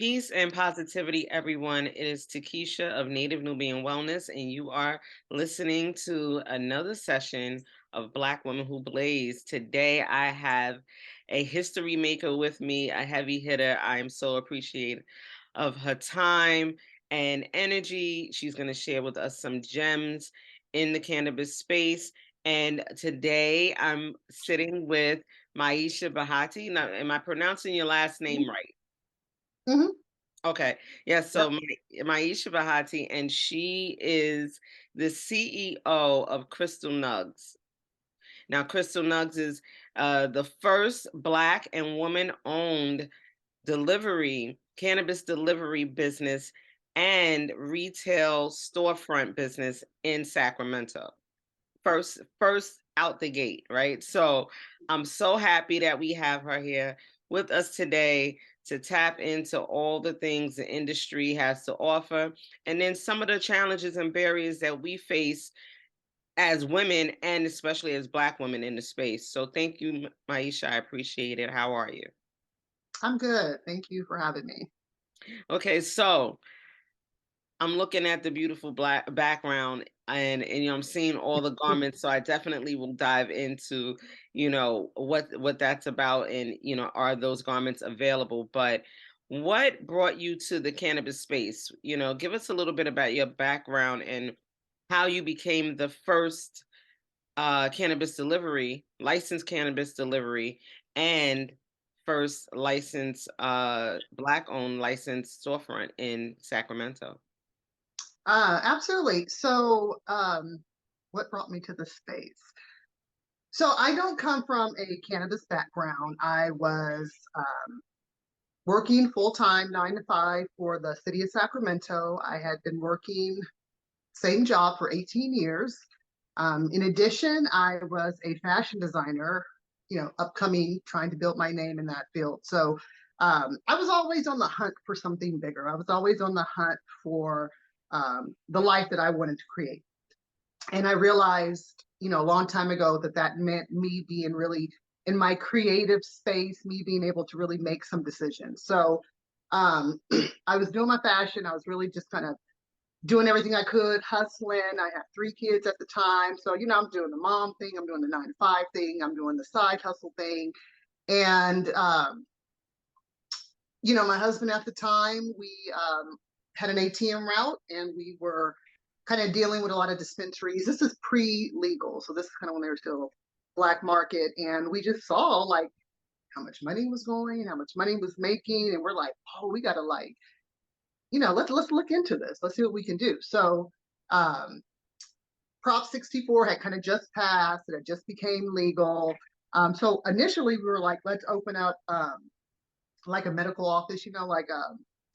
Peace and positivity, everyone. It is Takesha of Native Nubian Wellness, and you are listening to another session of Black Women Who Blaze. Today, I have a history maker with me, a heavy hitter. I am so appreciative of her time and energy. She's going to share with us some gems in the cannabis space. And today, I'm sitting with Maisha Bahati. Now, am I pronouncing your last name right? Mhm. Okay. Yeah. Yep. So Maisha Bahati, and she is the CEO of Crystal Nugs. Now, Crystal Nugs is the first Black and woman-owned cannabis delivery business and retail storefront business in Sacramento. First out the gate, right? So I'm so happy that we have her here with us today to tap into all the things the industry has to offer, and then some of the challenges and barriers that we face as women and especially as Black women in the space. So thank you, Maisha. I appreciate it. How are you? I'm good. Thank you for having me. Okay, so I'm looking at the beautiful black background, and I'm seeing all the garments, so I definitely will dive into, what that's about, and are those garments available? But what brought you to the cannabis space? Give us a little bit about your background and how you became the first licensed cannabis delivery, and first licensed Black owned licensed storefront in Sacramento. Absolutely. What brought me to the space? So, I don't come from a cannabis background. I was working full time, 9 to 5, for the city of Sacramento. I had been working same job for 18 years. In addition, I was a fashion designer, upcoming, trying to build my name in that field. I was always on the hunt for something bigger. I was always on the hunt for the life that I wanted to create. And I realized, a long time ago that meant me being really in my creative space, me being able to really make some decisions. I was doing my fashion. I was really just kind of doing everything I could, hustling. I had 3 kids at the time. I'm doing the mom thing, I'm doing the 9 to 5 thing, I'm doing the side hustle thing. And, my husband at the time, we had an ATM route and we were kind of dealing with a lot of dispensaries. This is pre legal. So this is kind of when they were still black market. And we just saw like how much money was going, how much money was making. And we're like, oh, we got to let's look into this. Let's see what we can do. Um, Prop 64 had kind of just passed. It had just became legal. So initially we were like, let's open up like a medical office,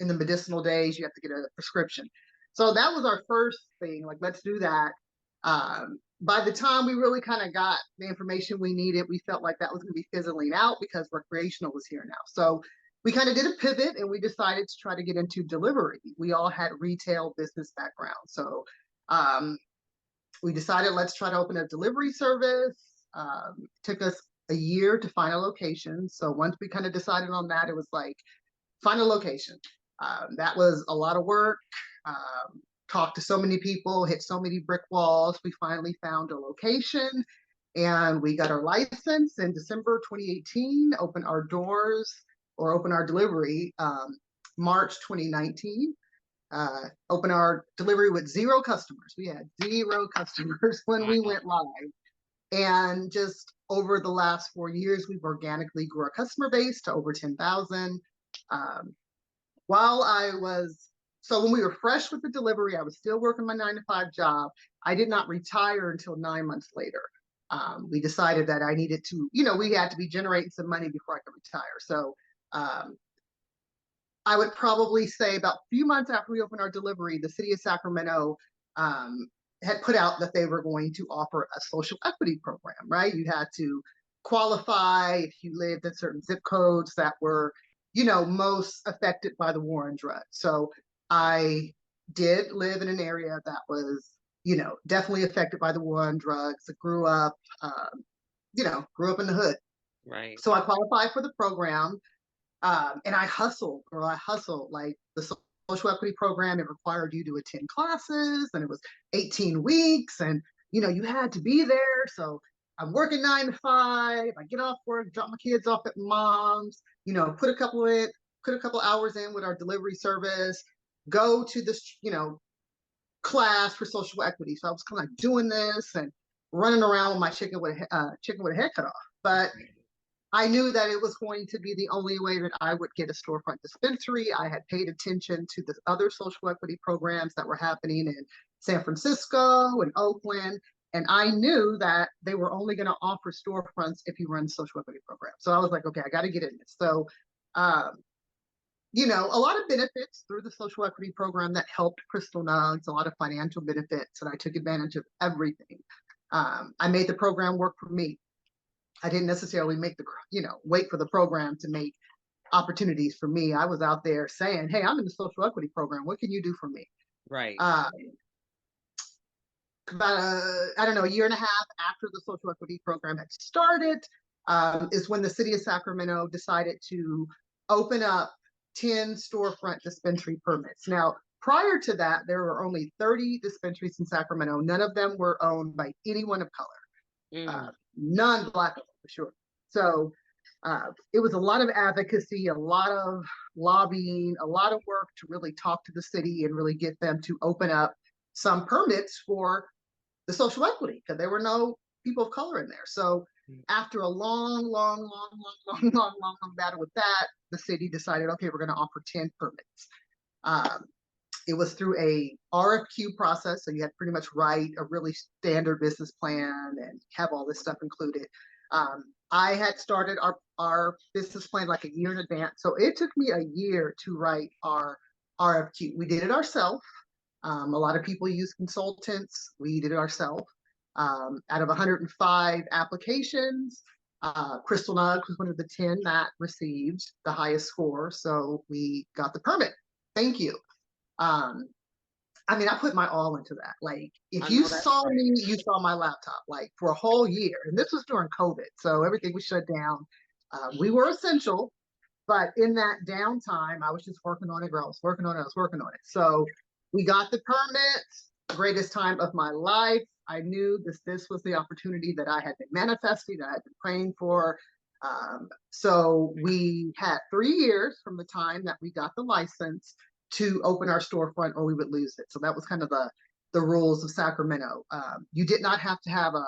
in the medicinal days, you have to get a prescription. So that was our first thing. Like, let's do that. By the time we really kind of got the information we needed, we felt like that was going to be fizzling out because recreational was here now. So we kind of did a pivot and we decided to try to get into delivery. We all had retail business background. Um, we decided let's try to open a delivery service. Took us a year to find a location. So once we kind of decided on that, it was like, find a location. That was a lot of work. Talked to so many people, hit so many brick walls. We finally found a location and we got our license in December 2018, open our delivery March 2019. Open our delivery with zero customers. We had zero customers when we went live. And just over the last 4 years, we've organically grew our customer base to over 10,000. Um, while I was, so when we were fresh with the delivery, I was still working my 9 to 5 job. I did not retire until 9 months later. We decided that I needed to, we had to be generating some money before I could retire. Um, I would probably say about a few months after we opened our delivery, the city of Sacramento um, had put out that they were going to offer a social equity program, right? You had to qualify if you lived in certain zip codes that were, most affected by the war on drugs. So I did live in an area that was, definitely affected by the war on drugs. I grew up in the hood. Right. So I qualified for the program. And I hustled, girl. I hustled. Like the social equity program, it required you to attend classes, and it was 18 weeks, and you had to be there. So I'm working 9 to 5. I get off work, drop my kids off at mom's. Put a couple hours in with our delivery service. Go to this, class for social equity. So I was kind of like doing this and running around with my chicken with a head cut off. But I knew that it was going to be the only way that I would get a storefront dispensary. I had paid attention to the other social equity programs that were happening in San Francisco and Oakland. And I knew that they were only going to offer storefronts if you run social equity program. So I was like, okay, I got to get in this. So, a lot of benefits through the social equity program that helped Crystal Nugs, a lot of financial benefits, and I took advantage of everything. I made the program work for me. I didn't necessarily wait for the program to make opportunities for me. I was out there saying, hey, I'm in the social equity program. What can you do for me? Right. About I don't know, a year and a half after the social equity program had started, is when the city of Sacramento decided to open up 10 storefront dispensary permits. Now, prior to that, there were only 30 dispensaries in Sacramento. None of them were owned by anyone of color. None Black for sure. So it was a lot of advocacy, a lot of lobbying, a lot of work to really talk to the city and really get them to open up some permits for the social equity because there were no people of color in there. So after a long battle with that, the city decided, okay, we're going to offer 10 permits. It was through a RFQ process, so you had to pretty much write a really standard business plan and have all this stuff included. I had started our business plan like a year in advance, so it took me a year to write our RFQ. We did it ourselves. A lot of people use consultants. We did it ourselves. Out of 105 applications, Crystal Nugs was one of the 10 that received the highest score, so we got the permit. Thank you. I put my all into that. Like, if you saw me, you saw my laptop, like for a whole year. And this was during COVID, so everything was shut down. We were essential, but in that downtime, I was just working on it, girl. I was working on it. So we got the permit, greatest time of my life. I knew this was the opportunity that I had been manifesting, that I had been praying for. So we had 3 years from the time that we got the license to open our storefront or we would lose it. So that was kind of the rules of Sacramento. You did not have to have a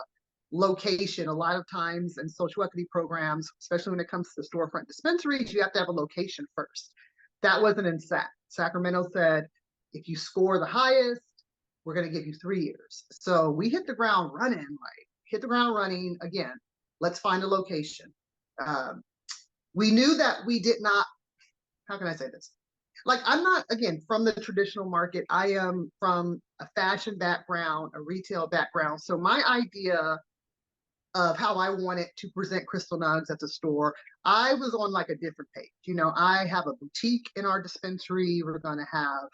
location. A lot of times in social equity programs, especially when it comes to storefront dispensaries, you have to have a location first. That wasn't in SAC. Sacramento said, if you score the highest, we're going to give you 3 years. So we hit the ground running. Again, let's find a location. We knew that we did not, how can I say this? Like, I'm not, again, from the traditional market. I am from a fashion background, a retail background. So my idea of how I wanted to present Crystal Nugs at the store, I was on like a different page. I have a boutique in our dispensary. We're going to have,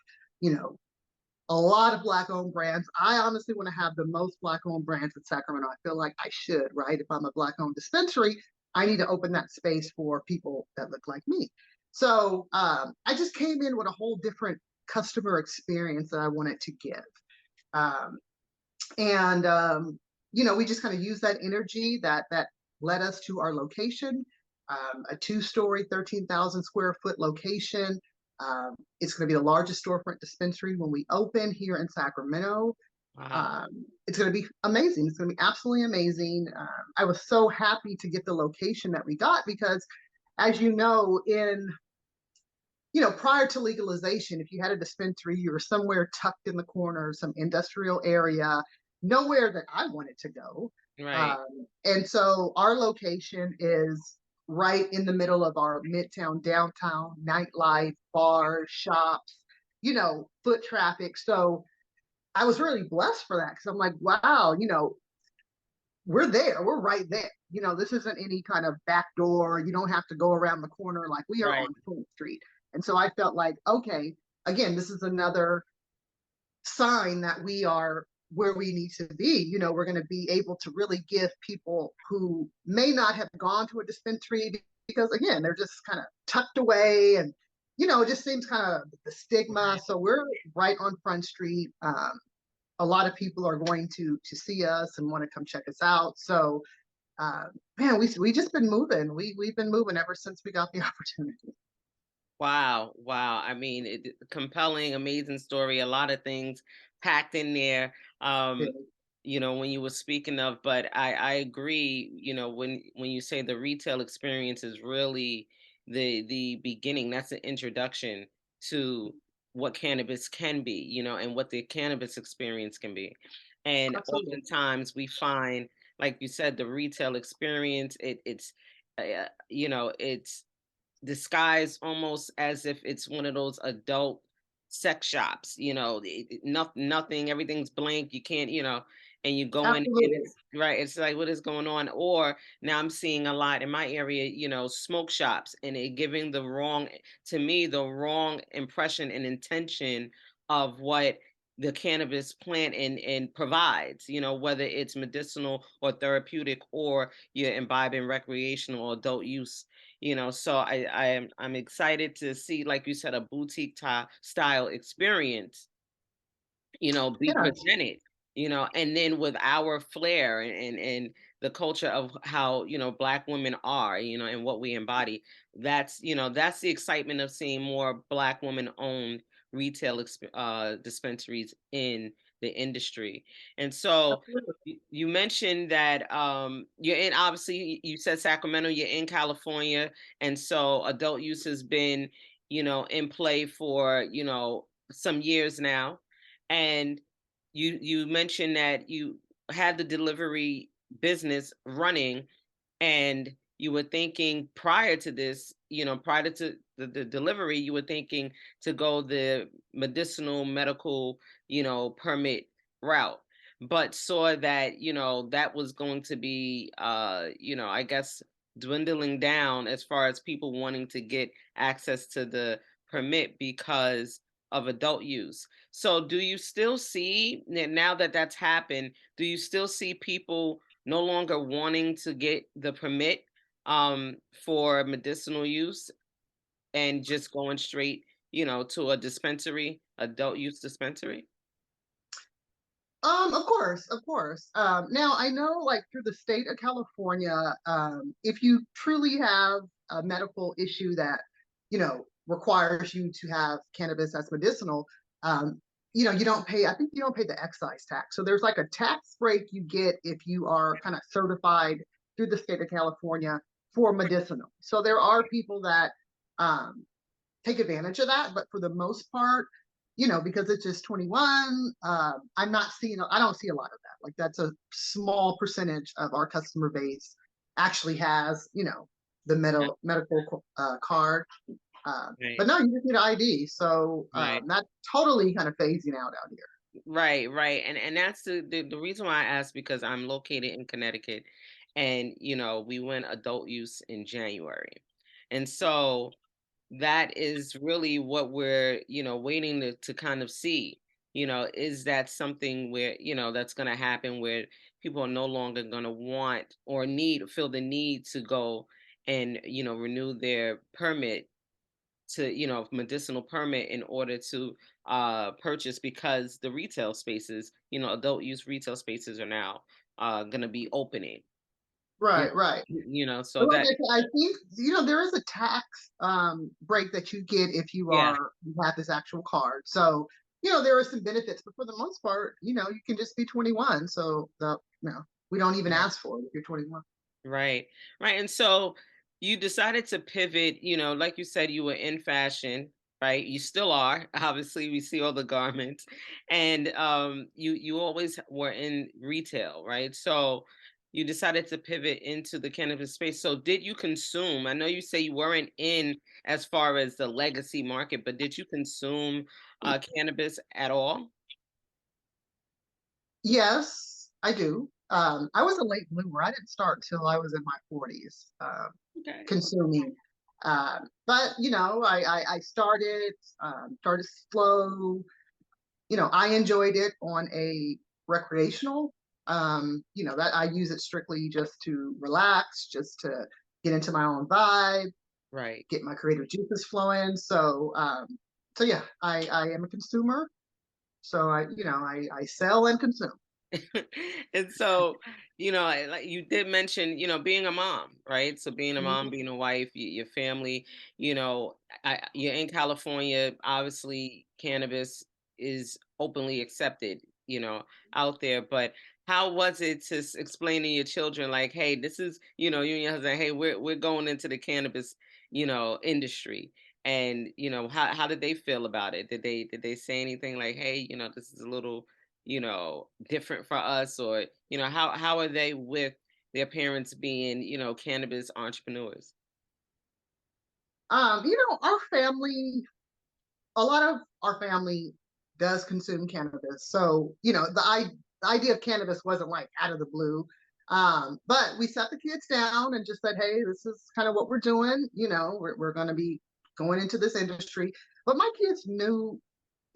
a lot of Black owned brands. I honestly want to have the most Black owned brands in Sacramento. I feel like I should, right? If I'm a Black owned dispensary, I need to open that space for people that look like me. So I just came in with a whole different customer experience that I wanted to give. We just kind of used that energy that led us to our location, a 2-story, 13,000 square foot location. It's going to be the largest storefront dispensary when we open here in Sacramento. Wow. It's going to be amazing. It's going to be absolutely amazing. I was so happy to get the location that we got because, as you know, prior to legalization, if you had a dispensary, you were somewhere tucked in the corner, some industrial area, nowhere that I wanted to go. Right. And so our location is right in the middle of our midtown, downtown, nightlife, bars, shops, foot traffic. So I was really blessed for that because I'm like, wow, we're there. We're right there. This isn't any kind of back door. You don't have to go around the corner. Like, we are on Full Street. And so I felt like, okay, again, this is another sign that we are where we need to be. We're going to be able to really give people who may not have gone to a dispensary because again, they're just kind of tucked away, and it just seems kind of the stigma. Right. So we're right on Front Street. A lot of people are going to see us and want to come check us out. So uh, man, we just been moving. We've been moving ever since we got the opportunity. Wow, wow. I mean, compelling, amazing story. A lot of things packed in there. Yeah, When you were speaking of, but I agree. When you say the retail experience is really the beginning. That's the introduction to what cannabis can be. And what the cannabis experience can be. And absolutely. oftentimes we find, like you said, the retail experience. It's disguised almost as if it's one of those adult sex shops, nothing, everything's blank, you can't, and you go in and Absolutely. it's right, it's like, what is going on? Or now I'm seeing a lot in my area, smoke shops, and it giving to me, the wrong impression and intention of what the cannabis plant and provides, whether it's medicinal or therapeutic, or you're imbibing recreational or adult use. So I'm excited to see, like you said, a boutique style experience, be Yes, presented, and then with our flair and the culture of how, Black women are, and what we embody. That's the excitement of seeing more Black woman owned retail dispensaries in the industry. And so absolutely. you mentioned that you're in, obviously you said Sacramento, you're in California, and so adult use has been, in play for, some years now. And you mentioned that you had the delivery business running, and you were thinking prior to this, prior to the delivery, you were thinking to go the medicinal medical, permit route, but saw that, that was going to be, I guess, dwindling down as far as people wanting to get access to the permit because of adult use. So do you still see, now that that's happened, do you still see people no longer wanting to get the permit for medicinal use and just going straight, to a dispensary, adult use dispensary? Of course, of course. Now I know, like through the state of California, if you truly have a medical issue that requires you to have cannabis as medicinal, you don't pay. I think you don't pay the excise tax. So there's like a tax break you get if you are kind of certified through the state of California for medicinal. So there are people that um, take advantage of that. But for the most part, because it's just 21, I don't see a lot of that. Like that's a small percentage of our customer base actually has, the medical card. But Right, no, you just need an ID. So right. that's totally kind of phasing out here. Right, right. And that's the reason why I asked, because I'm located in Connecticut, and we went adult use in January. And so that is really what we're, waiting to kind of see. Is that something where, that's going to happen, where people are no longer going to want or feel the need to go and, renew their permit to, medicinal permit in order to purchase, because the retail spaces, adult use retail spaces are now going to be opening. You, Right, right. so But like that, I said, I think there is a tax break that you get if yeah. you have this actual card. So there are some benefits, but for the most part, you can just be 21. So we don't even ask for it if you're 21. Right. Right. And so you decided to pivot, like you said, you were in fashion, right? You still are. Obviously, we see all the garments. And you always were in retail, right? So you decided to pivot into the cannabis space. So did you consume? I know you say you weren't in as far as the legacy market, but did you consume cannabis at all? Yes, I do. I was a late bloomer. I didn't start till I was in my 40s Okay. consuming. But I started slow. I enjoyed it on a recreational. That I use it strictly just to relax, just to get into my own vibe, Right. get my creative juices flowing. So yeah, I am a consumer. So I sell and consume. And so, like you did mention, being a mom, right? So being a mom, Mhm. being a wife, your family, you know, you're in California. Obviously, cannabis is openly accepted, out there. But how was it to explain to your children, like, hey, this is, you and your husband, hey, we're going into the cannabis, industry. And how did they feel about it? Did they say anything like, hey, this is a little different for us, or how are they with their parents being cannabis entrepreneurs? Our family, a lot of our family does consume cannabis. So, the idea of cannabis wasn't like out of the blue. But we sat the kids down and just said, hey, this is kind of what we're doing. We're going to be going into this industry. But my kids knew,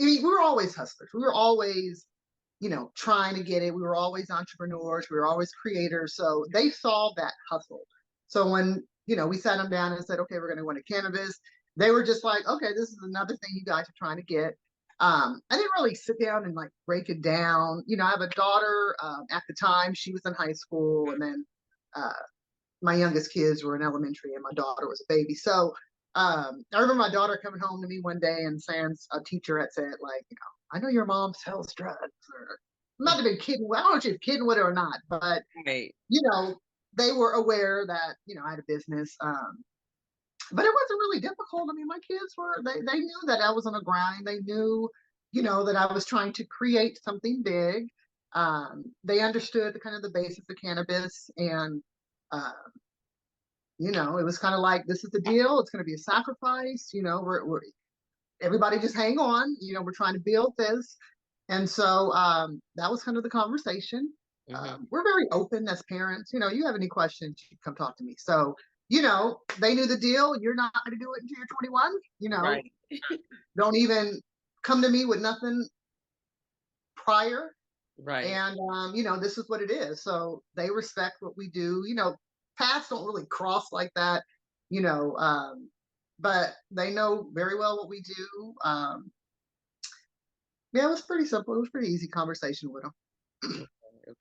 I mean, we were always hustlers. We were always, trying to get it. We were always entrepreneurs. We were always creators. So they saw that hustle. So when, we sat them down and said, okay, we're going to go into cannabis, they were just like, okay, this is another thing you guys are trying to get. I didn't really sit down and like break it down. I have a daughter. At the time, she was in high school, and then uh, my youngest kids were in elementary, and my daughter was a baby. So I remember my daughter coming home to me one day and saying a teacher had said, like, I know your mom sells drugs, or I might have been kidding. I don't know if she was kidding with it or not, but Right. you know, they were aware that I had a business. But it wasn't really difficult. I mean, my kids were they knew that I was on a grind. They knew, that I was trying to create something big. They understood the kind of the basics of cannabis, and uh, it was kind of like, this is the deal. It's going to be a sacrifice. We're everybody just hang on. We're trying to build this, and so that was kind of the conversation. Hmm. We're very open as parents. You have any questions, you come talk to me. So they knew the deal. You're not going to do it until you're 21. Right. Don't even come to me with nothing prior. Right. And this is what it is. So they respect what we do. Paths don't really cross like that. You know, um, but they know very well what we do. Yeah, it was pretty simple. It was pretty easy conversation with them. Okay.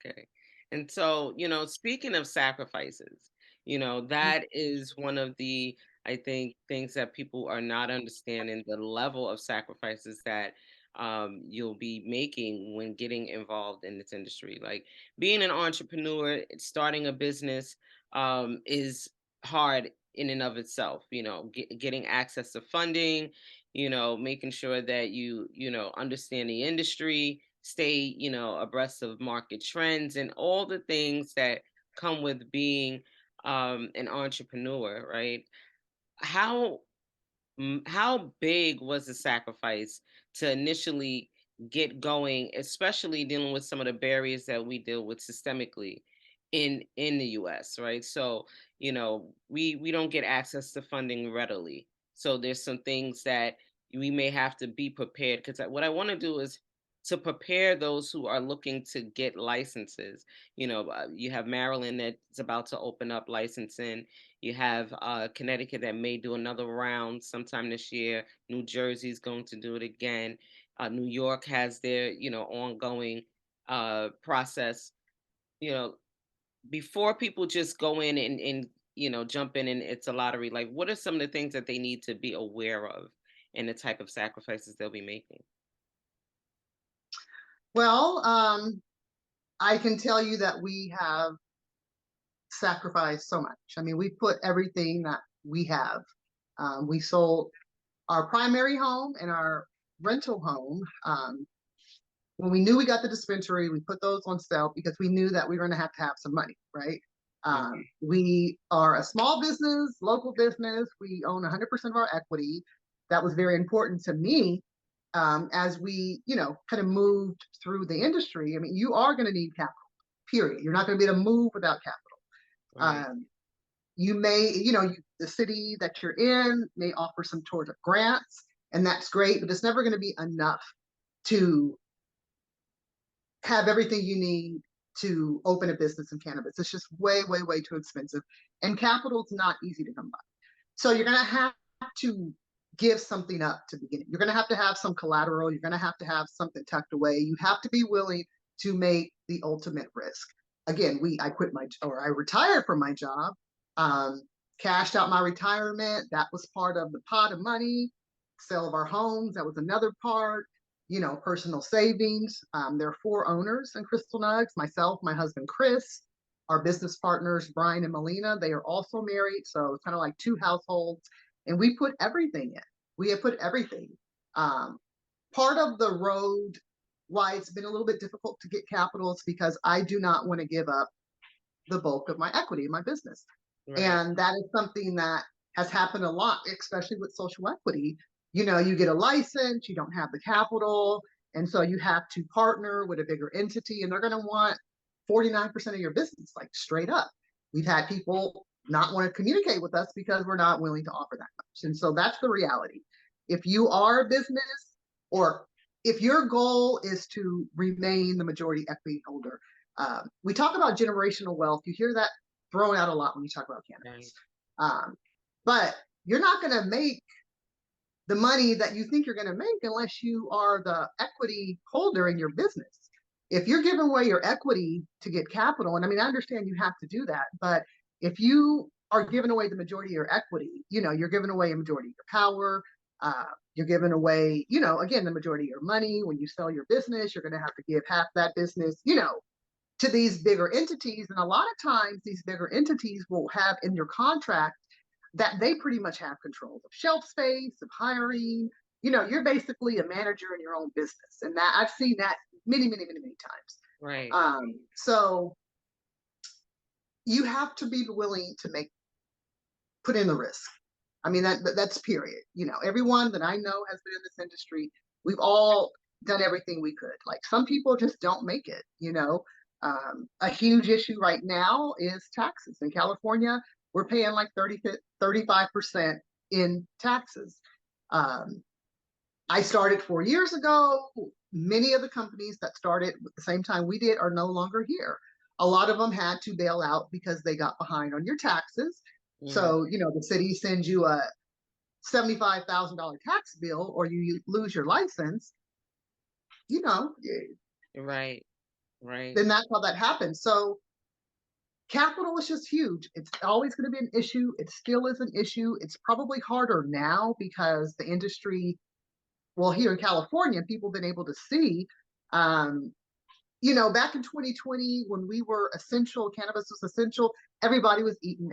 Okay. And so, speaking of sacrifices, that is one of the, I think, things that people are not understanding, the level of sacrifices that you'll be making when getting involved in this industry. Like being an entrepreneur, starting a business is hard in and of itself, getting access to funding, making sure that you understand the industry, stay, abreast of market trends and all the things that come with being an entrepreneur, right? How how big was the sacrifice to initially get going, especially dealing with some of the barriers that we deal with systemically in the US, right? So, we don't get access to funding readily. So there's some things that we may have to be prepared, because what I want to do is to prepare those who are looking to get licenses. You have Maryland that's about to open up licensing. You have Connecticut that may do another round sometime this year. New Jersey's going to do it again. New York has their, ongoing process. You know, before people just go in and jump in and it's a lottery. Like, what are some of the things that they need to be aware of and the type of sacrifices they'll be making? Well, I can tell you that we have sacrificed so much. I mean, we put everything that we have. We sold our primary home and our rental home. When we knew we got the dispensary, we put those on sale because we knew that we were going to have some money, right? Mhm. We are a small business, local business. We own 100% of our equity. That was very important to me as we, kind of moved through the industry. I mean, you are going to need capital, period. You're not going to be able to move without capital. Right. Um, you may, the city that you're in may offer some sort of grants, and that's great, but it's never going to be enough to have everything you need to open a business in cannabis. It's just way, way, way too expensive. And capital is not easy to come by. So you're going to have to give something up to begin. You're going to have some collateral. You're going to have something tucked away. You have to be willing to make the ultimate risk. Again, I retired from my job, um, cashed out my retirement. That was part of the pot of money. Sale of our homes. That was another part. Personal savings. There are four owners in Crystal Nugs: myself, my husband Chris, our business partners Brian and Melina. They are also married, so it's kind of like two households, and we put everything in. We have put everything. Um, Part of the road why it's been a little bit difficult to get capital is because I do not want to give up the bulk of my equity in my business. Right. And that is something that has happened a lot, especially with social equity. You get a license, you don't have the capital, and so you have to partner with a bigger entity, and they're going to want 49% of your business, like straight up. We've had people not want to communicate with us because we're not willing to offer that much. And so that's the reality. If you are a business, or if your goal is to remain the majority equity holder, we talk about generational wealth. You hear that thrown out a lot when you talk about Right. cannabis. But you're not going to make the money that you think you're going to make unless you are the equity holder in your business. If you're giving away your equity to get capital, and I mean, I understand you have to do that, but if you are giving away the majority of your equity, you're giving away a majority of your power. You're giving away, again, the majority of your money. When you sell your business, you're going to have to give half that business, to these bigger entities. And a lot of times these bigger entities will have in your contract that they pretty much have control of shelf space, of hiring. You're basically a manager in your own business. And that I've seen that many, many, many, many times. Right. So you have to be willing to put in the risk. I mean, that's period. Everyone that I know has been in this industry. We've all done everything we could. Like, some people just don't make it. A huge issue right now is taxes. In California, we're paying like 35% in taxes. Um, I started 4 years ago. Many of the companies that started at the same time we did are no longer here. A lot of them had to bail out because they got behind on your taxes. Mm. So, the city sends you a $75,000 tax bill, or you lose your license, you know, Right. Right. then that's how that happens. So capital is just huge. It's always going to be an issue. It still is an issue. It's probably harder now because the industry, well, here in California, people have been able to see, um, back in 2020, when we were essential, cannabis was essential, everybody was eating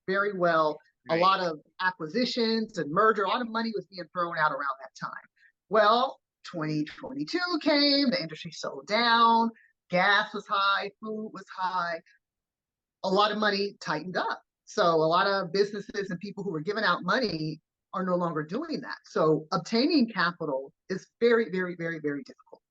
very well. A Right. lot of acquisitions and merger, a lot of money was being thrown out around that time. Well, 2022 came, the industry slowed down, gas was high, food was high, a lot of money tightened up. So a lot of businesses and people who were giving out money are no longer doing that. So obtaining capital is very, very, very, very difficult.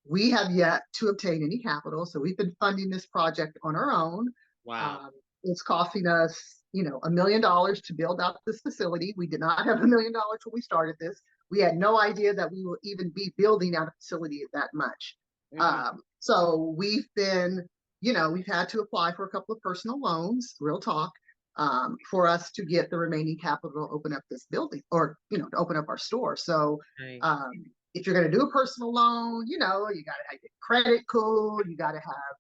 We have yet to obtain any capital, so we've been funding this project on our own. Wow. Um, it's costing us, $1 million to build out this facility. We did not have $1 million when we started this. We had no idea that we would even be building out a facility at that much. Mm. So we've had to apply for a couple of personal loans, real talk, for us to get the remaining capital to open up this building, or, to open up our store. So, Right. um, if you're going to do a personal loan, you got to have your credit cool. You got to have,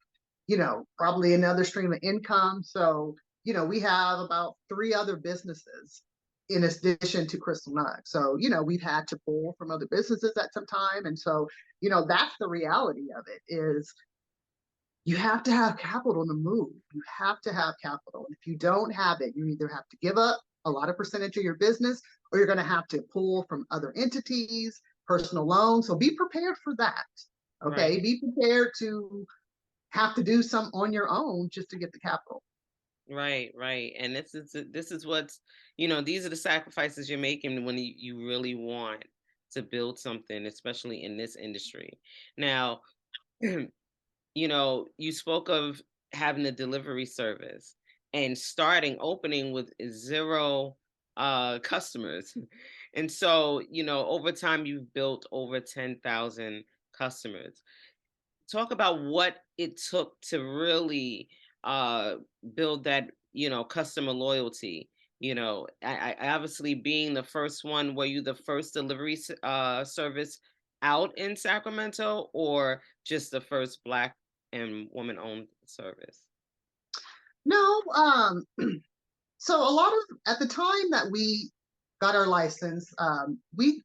probably another stream of income. So, we have about three other businesses in addition to Crystal Nug. So, we've had to pull from other businesses at some time. And so, that's the reality of it is you have to have capital to move. You have to have capital. And if you don't have it, you either have to give up a lot of percentage of your business, or you're going to have to pull from other entities, personal loans. So be prepared for that. Right. Okay. Be prepared to have to do some on your own just to get the capital. Right. Right. And this is what's, these are the sacrifices you're making when you really want to build something, especially in this industry. Now, you spoke of having a delivery service and opening with zero customers. And so, over time you've built over 10,000 customers. talk about what it took to really uh build that, customer loyalty. I obviously being the first one, were you the first delivery service out in Sacramento, or just the first black and woman owned service? No, so a lot of at the time that we got our license, we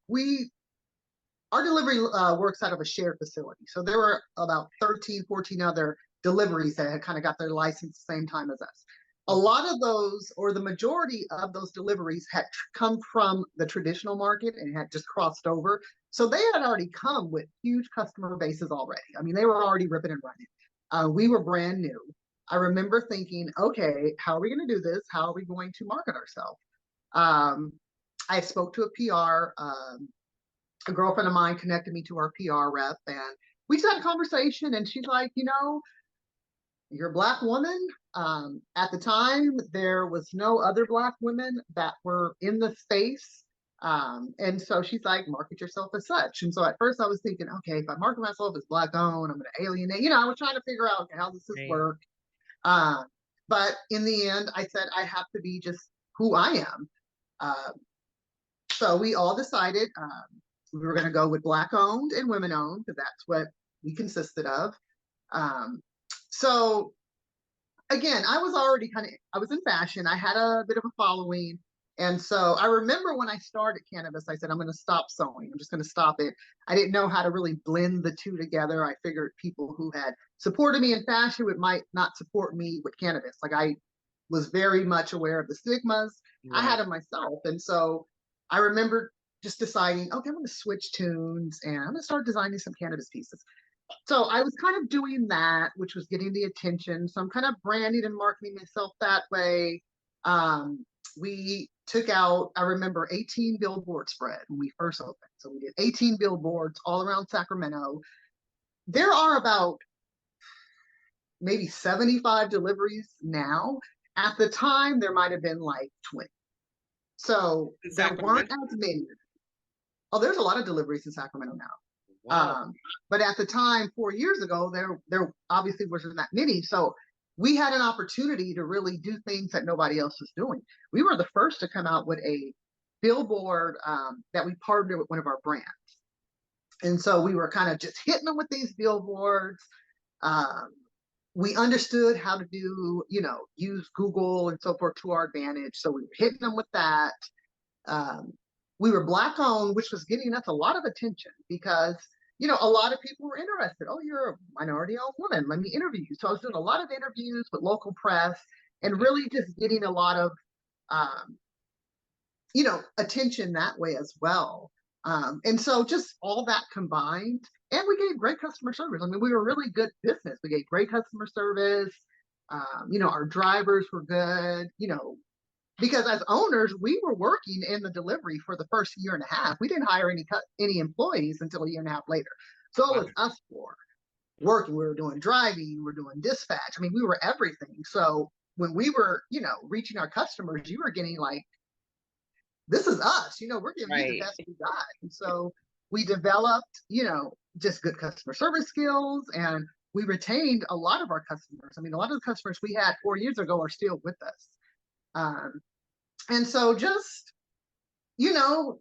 our delivery works out of a shared facility. So there were about 13, 14 other deliveries that had kind of got their license the same time as us. A Okay. lot of those, or the majority of those deliveries, had come from the traditional market and had just crossed over. So they had already come with huge customer bases already. I mean, they were already ripping and running. We were brand new. I remember thinking, okay, how are we going to do this? How are we going to market ourselves? Um, I spoke to a PR. A girlfriend of mine connected me to our PR rep, and we just had a conversation. And she's like, you're a black woman. At the time, there was no other black women that were in the space. And so she's like, market yourself as such. And so at first I was thinking, okay, if I market myself as black owned, I'm going to alienate. I was trying to figure out, okay, how does this Right. work? Um, but in the end, I said I have to be just who I am. Uh, so we all decided we were going to go with black owned and women owned because that's what we consisted of. Um, so again, I was already I was in fashion. I had a bit of a following. And so I remember when I started cannabis, I said, I'm going to stop sewing. I'm just going to stop it. I didn't know how to really blend the two together. I figured people who had supported me in fashion would might not support me with cannabis. Like I was very much aware of the stigmas I Right. had of myself. And so I remember just deciding, okay, I'm going to switch tunes and I'm going to start designing some cannabis pieces. So I was kind of doing that, which was getting the attention. So I'm kind of branding and marketing myself that way. We took out, I remember, 18 billboard spread when we first opened. So we did 18 billboards all around Sacramento. There are about maybe 75 deliveries now. At the time, there might have been like 20. So In there weren't Sacramento? as many. Oh, there's a lot of deliveries in Sacramento now. Whoa. But at the time, 4 years ago, there obviously wasn't that many. So we had an opportunity to really do things that nobody else was doing. We were the first to come out with a billboard that we partnered with one of our brands. And so we were kind of just hitting them with these billboards. Um, we understood how to do, use Google and so forth to our advantage. So we were hitting them with that. Um, we were black owned, which was getting us a lot of attention because a lot of people were interested. Oh, you're a minority owned woman. Let me interview you. So I was doing a lot of interviews with local press and Okay. really just getting a lot of um, attention that way as well. And so just all that combined, and we gave great customer service. I mean, we were really good business. We gave great customer service. Our drivers were good. Because as owners, we were working in the delivery for the first year and a half. We didn't hire any employees until a year and a half later. So it Wow. was us four working. We were doing driving, we were doing dispatch. I mean, we were everything. So when we were, reaching our customers, you were getting like, this is us. We're giving you the Right. best we got. And so we developed, just good customer service skills, and we retained a lot of our customers. I mean, a lot of the customers we had 4 years ago are still with us. Um, and so just you know,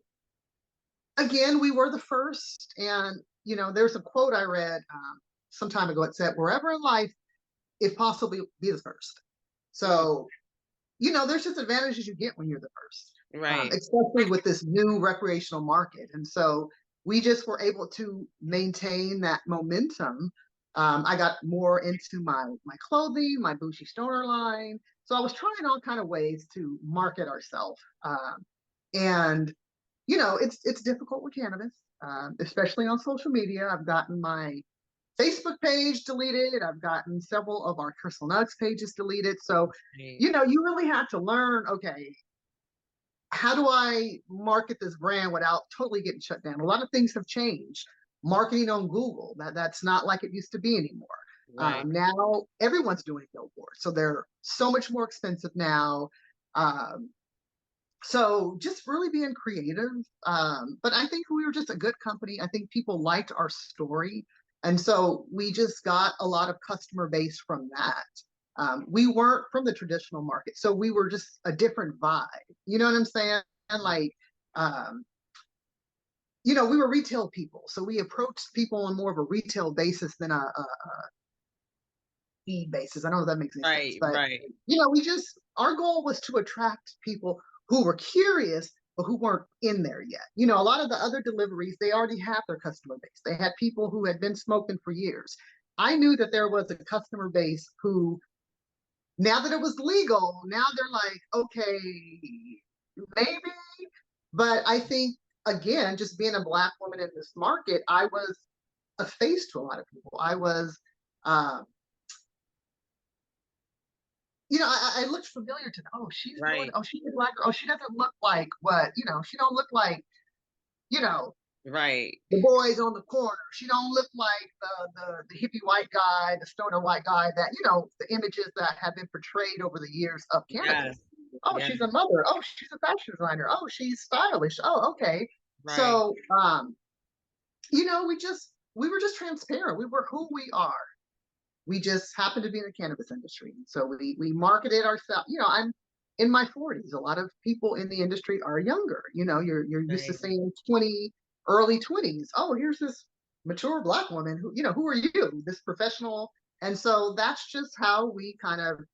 again, we were the first. And, there's a quote I read some time ago. It said, wherever in life, if possible, be the first. Mm. So, there's just advantages you get when you're the first, Right. especially with this new recreational market. And so we just were able to maintain that momentum. I got more into my clothing, my Bushy Stoner line. So I was trying all kind of ways to market ourselves. And it's difficult with cannabis, especially on social media. I've gotten my Facebook page deleted. I've gotten several of our Crystal Nugs pages deleted. So, Right. you really have to learn, okay, how do I market this brand without totally getting shut down? A lot of things have changed. Marketing on Google, that's not like it used to be anymore. Right. Now everyone's doing billboards. So they're so much more expensive now. Um, so just really being creative. But I think we were just a good company. I think people liked our story. And so we just got a lot of customer base from that. We weren't from the traditional market, so we were just a different vibe. You know what I'm saying? Like, um, we were retail people, so we approached people on more of a retail basis than a feed basis. I don't know if that makes any sense, Right, but right, we just our goal was to attract people who were curious but who weren't in there yet. A lot of the other deliveries, they already have their customer base. They had people who had been smoking for years. I knew that there was a customer base who, now that it was legal, now they're like, okay, maybe. But I think, again, just being a Black woman in this market, I was a face to a lot of people. I was, um, I looked familiar to them. Oh, she's doing, right, oh, she's a Black girl. Oh, she doesn't look like what, she don't look like, you know, right. the boys on the corner. She don't look like the hippie white guy, the stoner white guy that, the images that have been portrayed over the years of Yes, cannabis. Oh, yes, she's a mother. Oh, she's a fashion designer. Oh, she's stylish. Oh, okay. right. So, we were just transparent. We were who we are. We just happened to be in the cannabis industry. So we marketed ourselves. I'm in my 40s. A lot of people in the industry are younger. You're used to Right. seeing 20, early 20s. Oh, here's this mature Black woman who are you? This professional. And so that's just how we kind of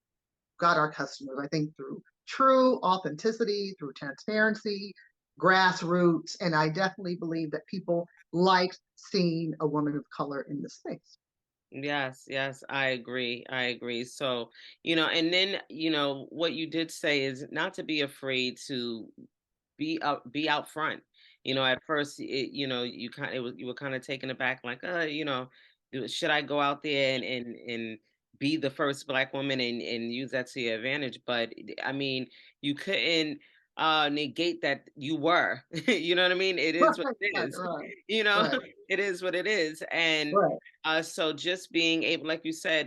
got our customers, I think, through true authenticity, through transparency, grassroots. And I definitely believe that people liked seeing a woman of color in the space. Yes, yes, I agree. I agree. So, and then, what you did say is not to be afraid to be out front. At first, you were kind of taken aback, like, should I go out there and be the first Black woman and use that to your advantage? But I mean, you couldn't negate that you were. You know what I mean? It is what Right, it right, is. right, You know, right, it is what it is, and right. so just being able, like you said,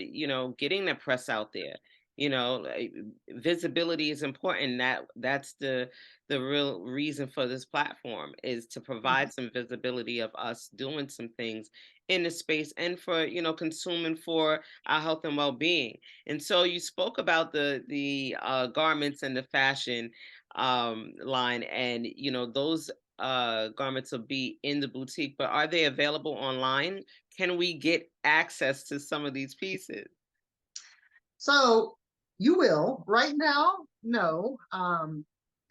getting the press out there. Like, visibility is important. That's the real reason for this platform is to Mhm. provide some visibility of us doing some things in the space and for consuming for our health and well-being. And so you spoke about the garments and the fashion line, and those garments will be in the boutique, but are they available online? Can we get access to some of these pieces? So you will. Right now, no.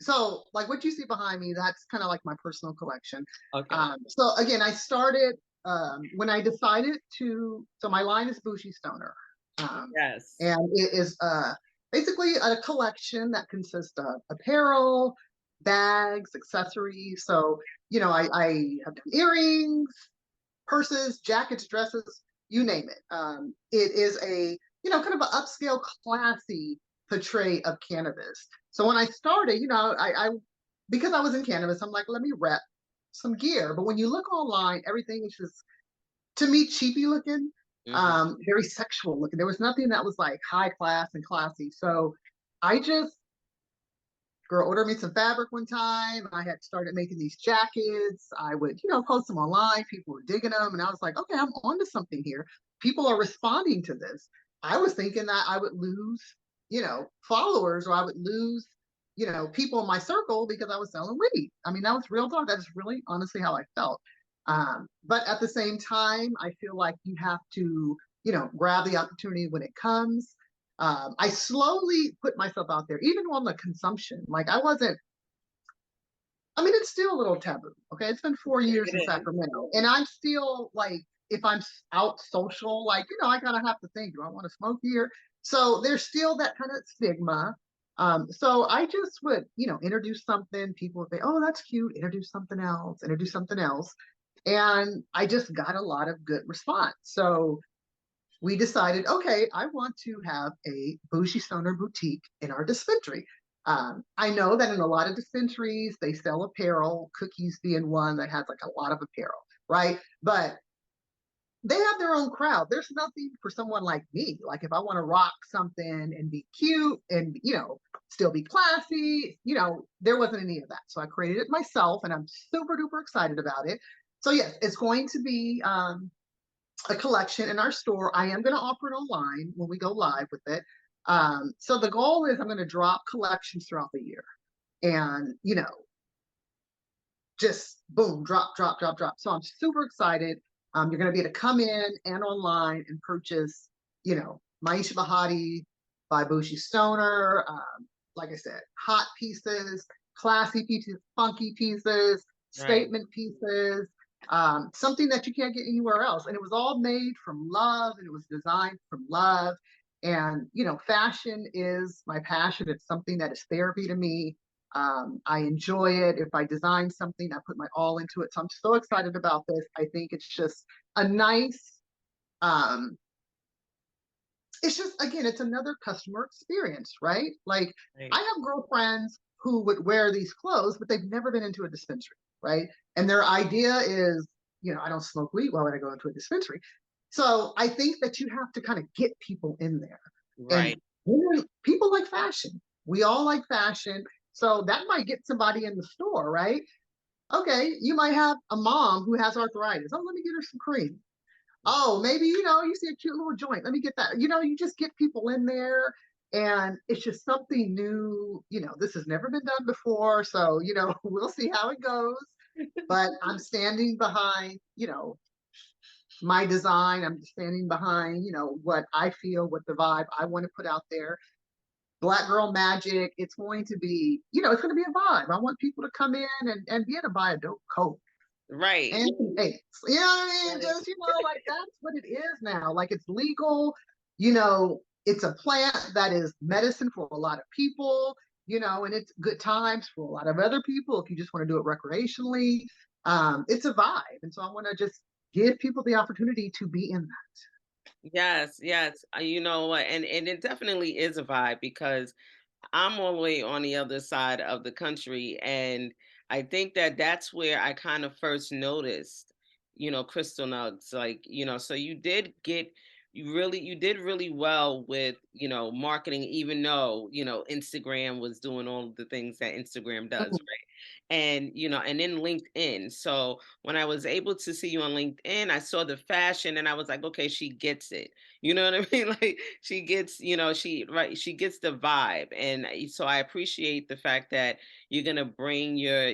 So like what you see behind me, that's kind of like my personal collection. Okay. So again, I started when I decided to. So my line is Bushy Stoner, Yes. and it is basically a collection that consists of apparel, bags, accessories. So I have done earrings, purses, jackets, dresses, you name it. It is a kind of an upscale, classy portray of cannabis. So when I started, I because I was in cannabis, I'm like, let me rep some gear. But when you look online, everything is just to me cheapy looking, Hmm. very sexual looking. There was nothing that was like high class and classy. So I just girl ordered me some fabric one time. I had started making these jackets. I would, post them online. People were digging them. And I was like, okay, I'm onto something here. People are responding to this. I was thinking that I would lose, followers, or I would lose, people in my circle because I was selling weed. I mean, that was real talk. That's really honestly how I felt. But at the same time, I feel like you have to, grab the opportunity when it comes. I slowly put myself out there, even on the consumption. Like I wasn't. I mean, it's still a little taboo. Okay, it's been 4 years in It is. Sacramento, and I'm still like, if I'm out social, like I gotta have to think, do I want to smoke here? So there's still that kind of stigma. So I just would, introduce something. People would say, "Oh, that's cute." Introduce something else. Introduce something else, and I just got a lot of good response. So we decided, okay, I want to have a bougie stoner boutique in our dispensary. I know that in a lot of dispensaries, they sell apparel, cookies being one that has like a lot of apparel, right? But they have their own crowd. There's nothing for someone like me. Like if I want to rock something and be cute and, still be classy, there wasn't any of that. So I created it myself and I'm super duper excited about it. So yes, it's going to be a collection in our store. I am going to offer it online when we go live with it. So the goal is I'm going to drop collections throughout the year, and just boom, drop, drop, drop, drop. So I'm super excited. You're going to be able to come in and online and purchase, Maisha Bahati by Bushi Stoner. Like I said, hot pieces, classy pieces, funky pieces, Right. statement pieces, something that you can't get anywhere else. And it was all made from love, and it was designed from love. And, fashion is my passion. It's something that is therapy to me. I enjoy it. If I design something, I put my all into it. So I'm so excited about this. I think it's just a nice, um, it's just, again, it's another customer experience, right? Like, I Right. have girlfriends who would wear these clothes, but they've never been into a dispensary, right? And their idea is, I don't smoke weed. Why would I go into a dispensary? So I think that you have to kind of get people in there. And Right. people like fashion. We all like fashion. So that might get somebody in the store, right? Okay, you might have a mom who has arthritis. Oh, let me get her some cream. Oh, maybe, you see a cute little joint. Let me get that. You just get people in there, and it's just something new. This has never been done before. So, we'll see how it goes. But I'm standing behind, my design. I'm standing behind, what I feel, what the vibe I want to put out there. Black Girl Magic. It's going to be, it's going to be a vibe. I want people to come in and be able to buy a dope coat Right. and some eggs. You know what I mean? Right. Just, like that's what it is now. Like it's legal, it's a plant that is medicine for a lot of people, and it's good times for a lot of other people if you just want to do it recreationally. It's a vibe. And so I want to just give people the opportunity to be in that. Yes, yes. You know what? And it definitely is a vibe because I'm all the way on the other side of the country, and I think that that's where I kind of first noticed, Crystal Nugs. Like, so you did really well with, marketing, even though, Instagram was doing all of the things that Instagram does, right? And, and then LinkedIn. So when I was able to see you on LinkedIn, I saw the fashion and I was like, okay, she gets it. You know what I mean? Like she gets, she gets the vibe. And so I appreciate the fact that you're gonna bring your,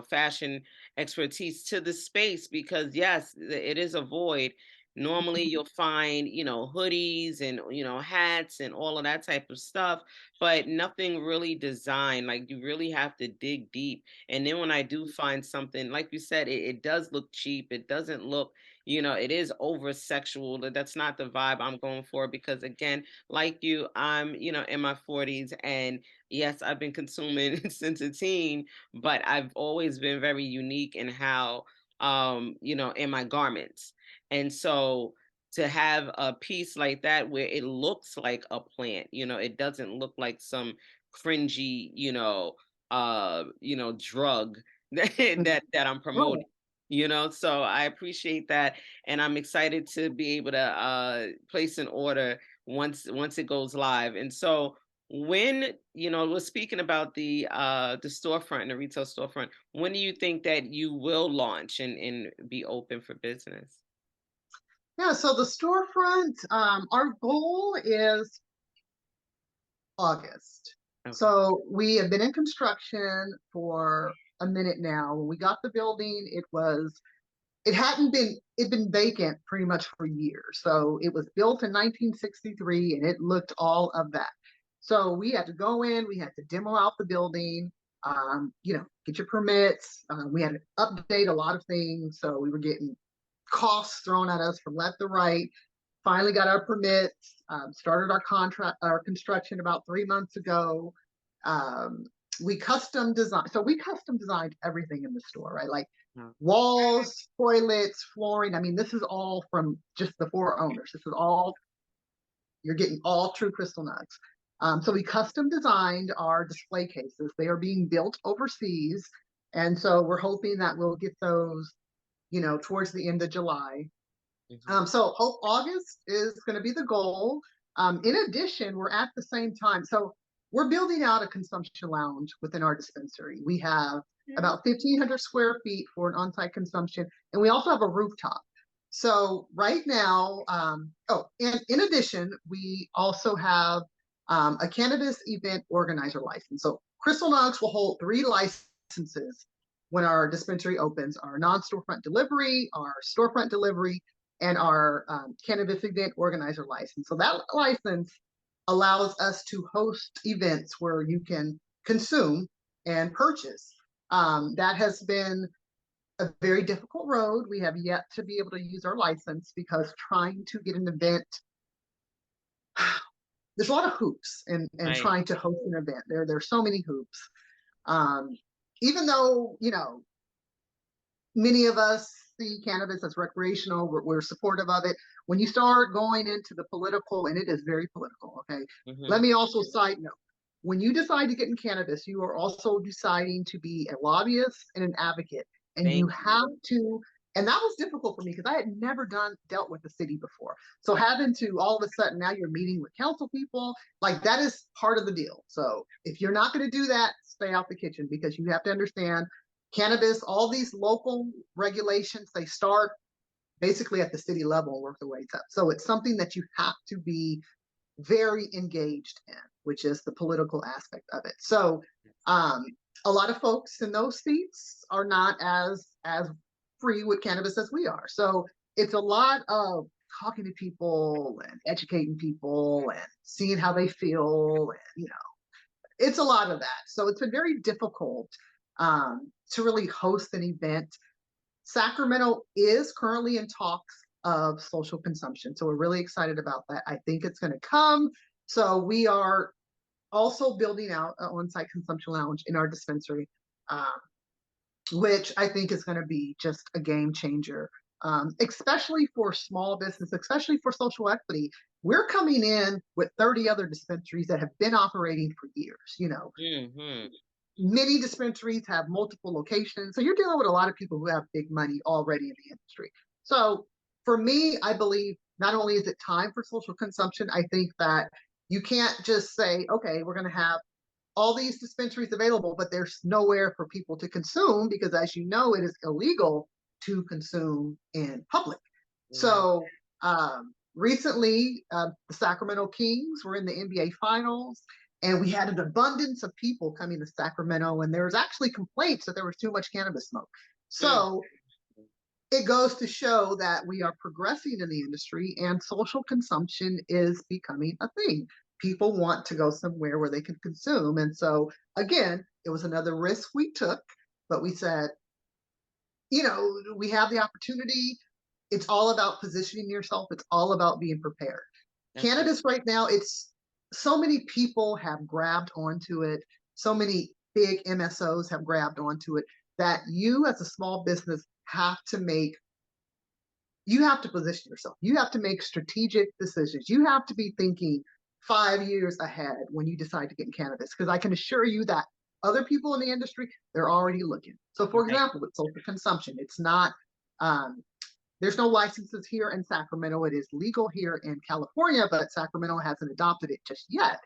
fashion expertise to the space because yes, it is a void. Normally you'll find, hoodies and, hats and all of that type of stuff, but nothing really designed. Like you really have to dig deep. And then when I do find something, like you said, it does look cheap. It doesn't look, it is over sexual. That's not the vibe I'm going for because again, like you, I'm, in my 40s and yes, I've been consuming since a teen, but I've always been very unique in how in my garments. And so to have a piece like that where it looks like a plant, it doesn't look like some cringy, drug that I'm Right. promoting. So I appreciate that, and I'm excited to be able to place an order once it goes live. And so when we're speaking about the storefront and the retail storefront, when do you think that you will launch and be open for business? Yeah, so the storefront, our goal is August. Okay. So we have been in construction for a minute now. When we got the building, it'd been vacant pretty much for years. So it was built in 1963 and it looked all of that. So we had to go in, we had to demo out the building, get your permits. We had to update a lot of things. So we were getting costs thrown at us from left to right. Finally got our permits, started our construction about 3 months ago. Um, we custom designed, so we custom designed everything in the store, right? Like Oh, walls, toilets, flooring. I mean, this is all from just the four owners. This is all, you're getting all true Crystal Nugs. So we custom designed our display cases. They are being built overseas. And so we're hoping that we'll get those, towards the end of July. mhm. So hope August is going to be the goal. In addition, we're at the same time. So we're building out a consumption lounge within our dispensary. We have Yeah. about 1,500 square feet for an on-site consumption, and we also have a rooftop. So right now, oh, and in addition, we also have a cannabis event organizer license. So Crystal Nugs will hold 3 licenses when our dispensary opens: our non-storefront delivery, our storefront delivery, and our cannabis event organizer license. So that license allows us to host events where you can consume and purchase. That has been a very difficult road. We have yet to be able to use our license because trying to get an event, there's a lot of hoops and Right. trying to host an event. There's so many hoops. Um, Even though, many of us see cannabis as recreational, we're supportive of it. When you start going into the political, and it is very political, okay? Let Hmm. me also side note, when you decide to get in cannabis, you are also deciding to be a lobbyist and an advocate. And you Thank you. have to, and that was difficult for me because I had never dealt with the city before. So having to all of a sudden now you're meeting with council people, like that is part of the deal. So if you're not going to do that, stay out the kitchen because you have to understand cannabis, all these local regulations, they start basically at the city level and work their way up. So it's something that you have to be very engaged in, which is the political aspect of it. So um, a lot of folks in those seats are not as free with cannabis as we are. So it's a lot of talking to people and educating people and seeing how they feel, and it's a lot of that. So it's been very difficult to really host an event. Sacramento is currently in talks of social consumption. So we're really excited about that. I think it's going to come. So we are also building out an on-site consumption lounge in our dispensary, um, which I think is going to be just a game changer, especially for small business, especially for social equity. We're coming in with 30 other dispensaries that have been operating for years. Hmm. Many dispensaries have multiple locations. So you're dealing with a lot of people who have big money already in the industry. So for me, I believe not only is it time for social consumption, I think that you can't just say, okay, we're going to have all these dispensaries available, but there's nowhere for people to consume because, as you know, it is illegal to consume in public. Right. So recently, the Sacramento Kings were in the NBA Finals, and we had an abundance of people coming to Sacramento, and there was actually complaints that there was too much cannabis smoke. Mm. So it goes to show that we are progressing in the industry and social consumption is becoming a thing. People want to go somewhere where they can consume. And so, again, it was another risk we took, but we said, we have the opportunity. It's all about positioning yourself, it's all about being prepared. That's right. Cannabis right now, it's so many people have grabbed onto it. So many big MSOs have grabbed onto it that you as a small business you have to position yourself. You have to make strategic decisions. You have to be thinking 5 years ahead when you decide to get in cannabis. Because I can assure you that other people in the industry, they're already looking. So, for Right. example, with social consumption, it's not, there's no licenses here in Sacramento. It is legal here in California, but Sacramento hasn't adopted it just yet.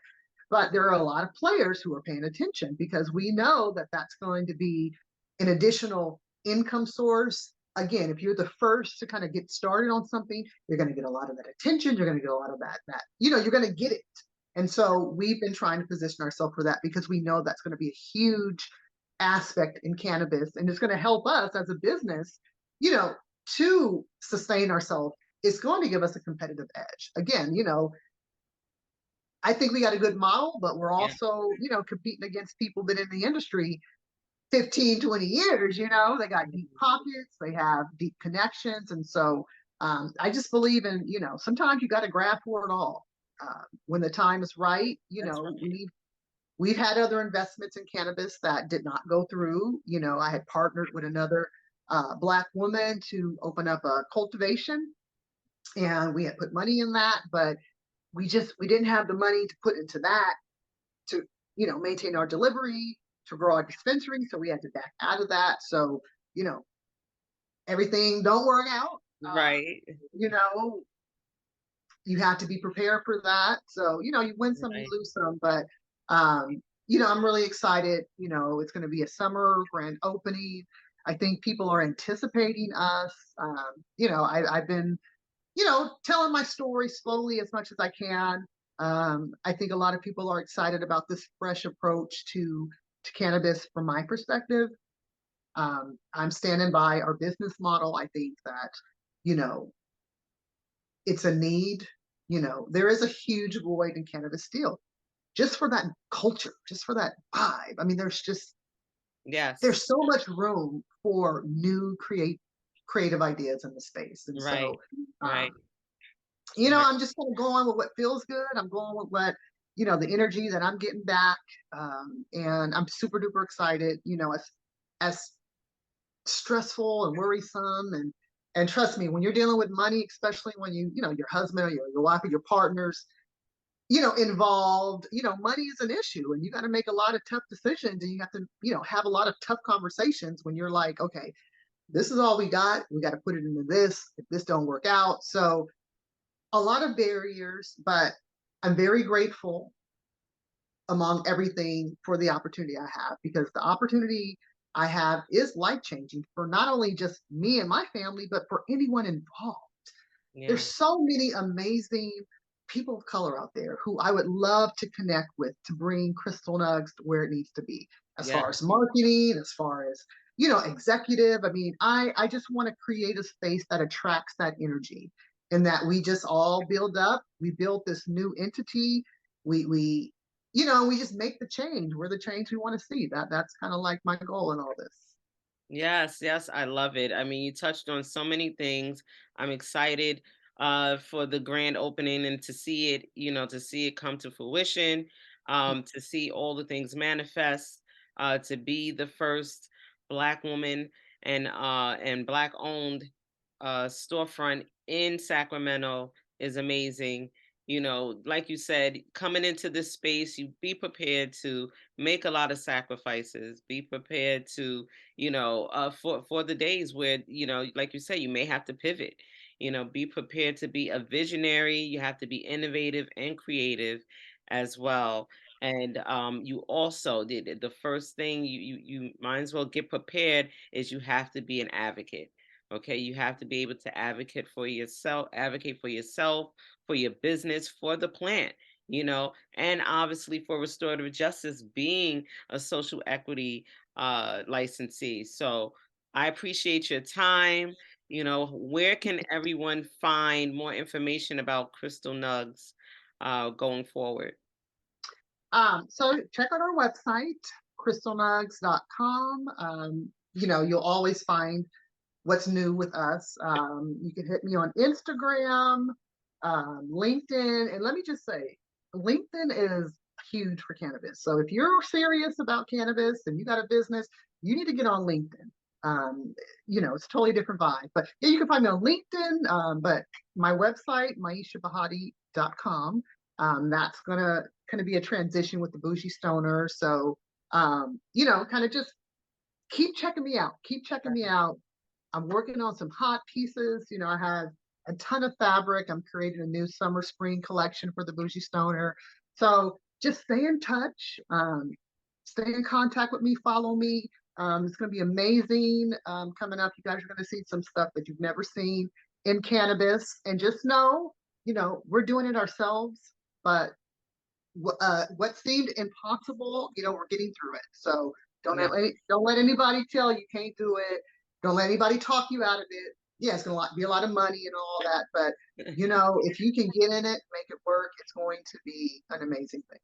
But there are a lot of players who are paying attention because we know that that's going to be an additional income source. Again, if you're the first to kind of get started on something, you're going to get a lot of that attention. You're going to get a lot of you're going to get it. And so we've been trying to position ourselves for that because we know that's going to be a huge aspect in cannabis and it's going to help us as a business, you know, to sustain ourselves. It's going to give us a competitive edge. Again, I think we got a good model, but we're Yeah. also, competing against people that in the industry 15, 20 years, they got deep Mhm. pockets, they have deep connections. And so I just believe in, sometimes you got to grab for it all. When the time is right, That's right. we've had other investments in cannabis that did not go through. I had partnered with another Black woman to open up a cultivation and we had put money in that, but we didn't have the money to put into that to maintain our delivery, to grow our dispensary, so we had to back out of that. So you know everything don't work out. Right. You know you have to be prepared for that. So you win some, you Right. lose some, but I'm really excited. It's going to be a summer grand opening. I think people are anticipating us. I've been, telling my story slowly as much as I can. I think a lot of people are excited about this fresh approach to cannabis from my perspective. I'm standing by our business model. I think that, you know, it's a need. There is a huge void in cannabis still, just for that culture, just for that vibe. I mean, Yes. there's so much room for new creative ideas in the space. And Right. so, Right. um, Right. I'm just kind of going with what feels good. I'm going with what, the energy that I'm getting back. And I'm super duper excited, as stressful and worrisome, and trust me, when you're dealing with money, especially when your husband or your wife or your partners, involved, money is an issue, and you got to make a lot of tough decisions, and you have to, have a lot of tough conversations when you're like, okay, this is all we got to put it into this if this don't work out. So a lot of barriers, but I'm very grateful among everything for the opportunity I have, because the opportunity I have is life changing for not only just me and my family, but for anyone involved. There's Yeah. so many amazing people of color out there who I would love to connect with to bring Crystal Nugs to where it needs to be, as Yeah. far as marketing, as far as, executive. I mean, I just want to create a space that attracts that energy, and that we just all build up. We build this new entity. We just make the change. We're the change we want to see. That's kind of like my goal in all this. Yes, yes, I love it. I mean, you touched on so many things. I'm excited for the grand opening and to see it, to see it come to fruition, to see all the things manifest, to be the first Black woman and Black owned storefront in Sacramento is amazing. Like you said, coming into this space, you be prepared to make a lot of sacrifices. Be prepared to for the days where like you say, you may have to pivot. Be prepared to be a visionary. You have to be innovative and creative as well. And you also did the first thing you might as well get prepared is you have to be an advocate. Okay, you have to be able to advocate for yourself, for your business, for the plant, and obviously for restorative justice, being a social equity licensee. So I appreciate your time. Where can everyone find more information about Crystal Nugs going forward? So check out our website, crystalnugs.com. You'll always find what's new with us. You can hit me on Instagram, LinkedIn, and let me just say, LinkedIn is huge for cannabis. So if you're serious about cannabis and you got a business, you need to get on LinkedIn. It's a totally different vibe. But yeah, you can find me on LinkedIn. But my website, maishabahati.com, that's gonna be a transition with the bougie stoner. So kind of just keep checking me out. Keep checking me out. I'm working on some hot pieces. I have a ton of fabric. I'm creating a new summer spring collection for the Bougie Stoner. So just stay in touch. Stay in contact with me. Follow me. It's going to be amazing coming up. You guys are going to see some stuff that you've never seen in cannabis. And just know, we're doing it ourselves. But what seemed impossible, we're getting through it. So Yeah. don't let anybody tell you can't do it. Don't let anybody talk you out of it. Yeah, it's going to be a lot of money and all that, but if you can get in it, make it work, it's going to be an amazing thing.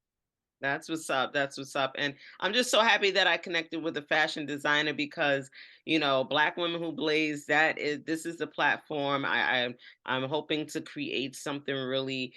That's what's up. That's what's up. And I'm just so happy that I connected with a fashion designer because, Black women who blaze, this is the platform. I'm hoping to create something really,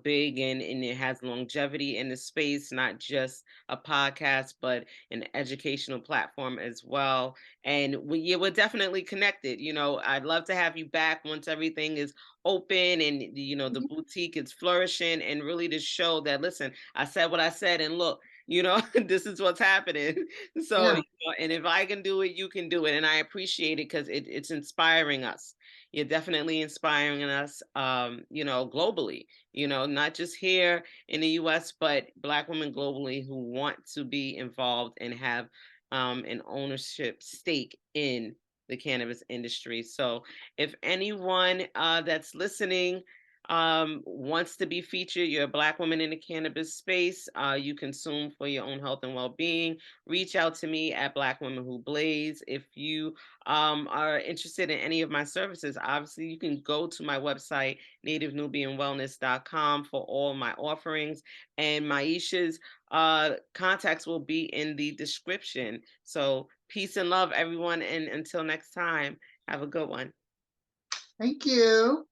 big and it has longevity in the space, not just a podcast, but an educational platform as well. And we're definitely connected. I'd love to have you back once everything is open and the Mhm. boutique is flourishing, and really to show that, listen, I said what I said, and look, this is what's happening. So, Yeah. and if I can do it, you can do it. And I appreciate it because it's inspiring us. You're definitely inspiring us, globally, not just here in the US, but Black women globally who want to be involved and have an ownership stake in the cannabis industry. So if anyone that's listening wants to be featured, you're a Black woman in the cannabis space, you consume for your own health and well-being, reach out to me at Black Women Who Blaze. If you are interested in any of my services, obviously you can go to my website, nativenubianwellness.com, for all my offerings. And Maisha's contacts will be in the description. So peace and love, everyone. And until next time, have a good one. Thank you.